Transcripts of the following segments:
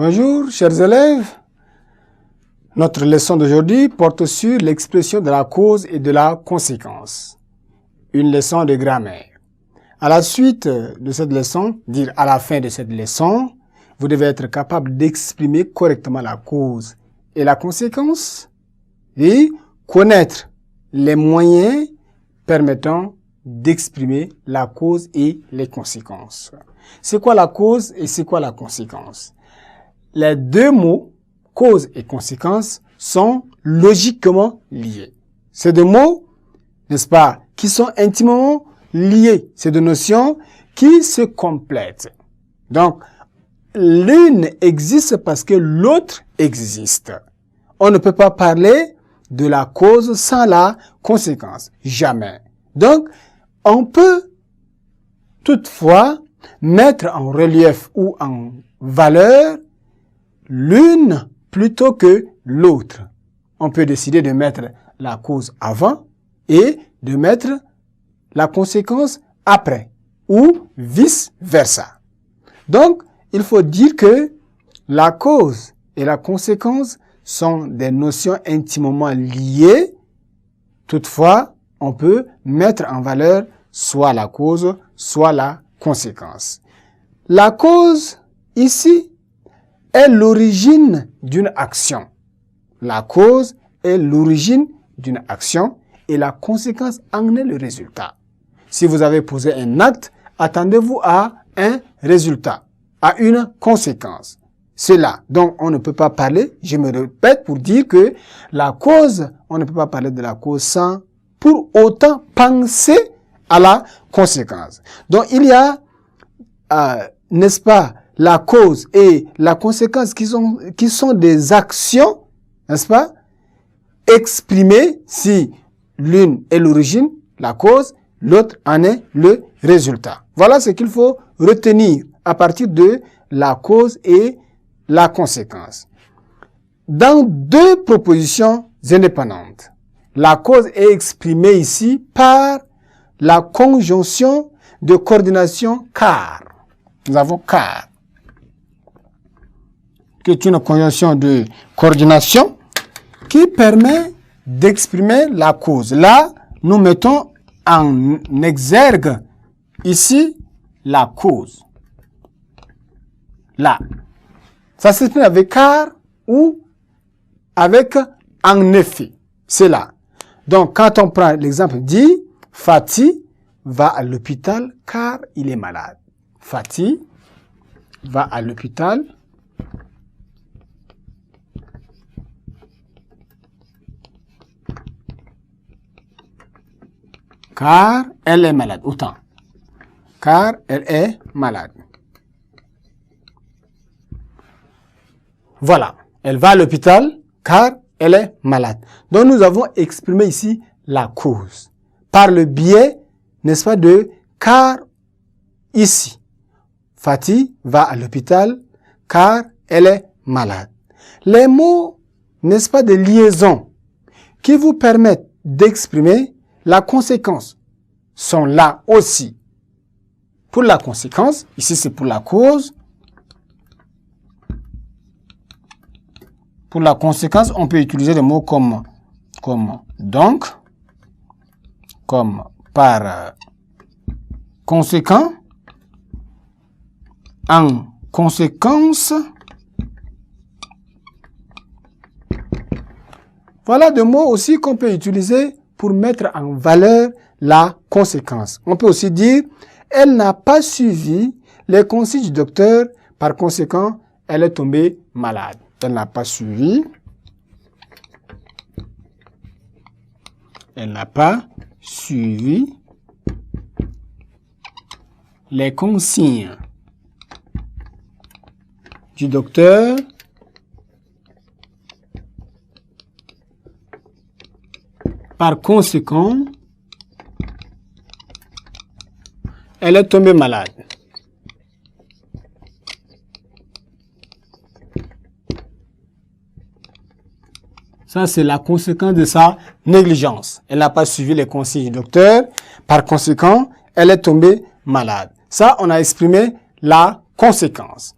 Bonjour, chers élèves. Notre leçon d'aujourd'hui porte sur l'expression de la cause et de la conséquence. Une leçon de grammaire. À la suite de cette leçon, dire à la fin de cette leçon, vous devez être capable d'exprimer correctement la cause et la conséquence et connaître les moyens permettant d'exprimer la cause et les conséquences. C'est quoi la cause et c'est quoi la conséquence? Les deux mots, cause et conséquence, sont logiquement liés. C'est des mots, n'est-ce pas, qui sont intimement liés. C'est des notions qui se complètent. Donc, l'une existe parce que l'autre existe. On ne peut pas parler de la cause sans la conséquence. Jamais. Donc, on peut toutefois mettre en relief ou en valeur l'une plutôt que l'autre. On peut décider de mettre la cause avant et de mettre la conséquence après ou vice-versa. Donc, il faut dire que la cause et la conséquence sont des notions intimement liées. Toutefois, on peut mettre en valeur soit la cause, soit la conséquence. La cause, ici, est l'origine d'une action. La cause est l'origine d'une action et la conséquence en est le résultat. Si vous avez posé un acte, attendez-vous à un résultat, à une conséquence. C'est là. Donc, on ne peut pas parler, je me répète pour dire que la cause, on ne peut pas parler de la cause sans pour autant penser à la conséquence. Donc, il y a, n'est-ce pas, la cause et la conséquence qui sont des actions, n'est-ce pas, exprimées si l'une est l'origine, la cause, l'autre en est le résultat. Voilà ce qu'il faut retenir à partir de la cause et la conséquence. Dans deux propositions indépendantes, la cause est exprimée ici par la conjonction de coordination car. Nous avons car, qui est une conjonction de coordination qui permet d'exprimer la cause. Là, nous mettons en exergue ici la cause. Là. Ça s'exprime avec car ou avec en effet. C'est là. Donc, quand on prend l'exemple dit, Fatih va à l'hôpital car il est malade. Fatih va à l'hôpital car elle est malade. Autant. Car elle est malade. Voilà. Elle va à l'hôpital car elle est malade. Donc, nous avons exprimé ici la cause. Par le biais, n'est-ce pas, de car ici. Fatih va à l'hôpital car elle est malade. Les mots, n'est-ce pas, de liaison qui vous permettent d'exprimer la conséquence sont là aussi. Pour la conséquence, ici c'est pour la cause. Pour la conséquence, on peut utiliser des mots comme donc, comme par conséquent, en conséquence. Voilà des mots aussi qu'on peut utiliser pour mettre en valeur la conséquence. On peut aussi dire, elle n'a pas suivi les consignes du docteur, par conséquent, elle est tombée malade. Elle n'a pas suivi. Elle n'a pas suivi les consignes du docteur. Par conséquent, elle est tombée malade. Ça, c'est la conséquence de sa négligence. Elle n'a pas suivi les consignes du docteur. Par conséquent, elle est tombée malade. Ça, on a exprimé la conséquence.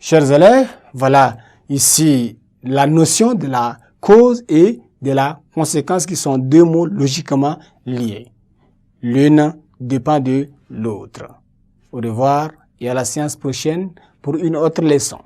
Chers élèves, voilà ici la notion de la cause et de la conséquence qui sont deux mots logiquement liés. L'une dépend de l'autre. Au revoir et à la séance prochaine pour une autre leçon.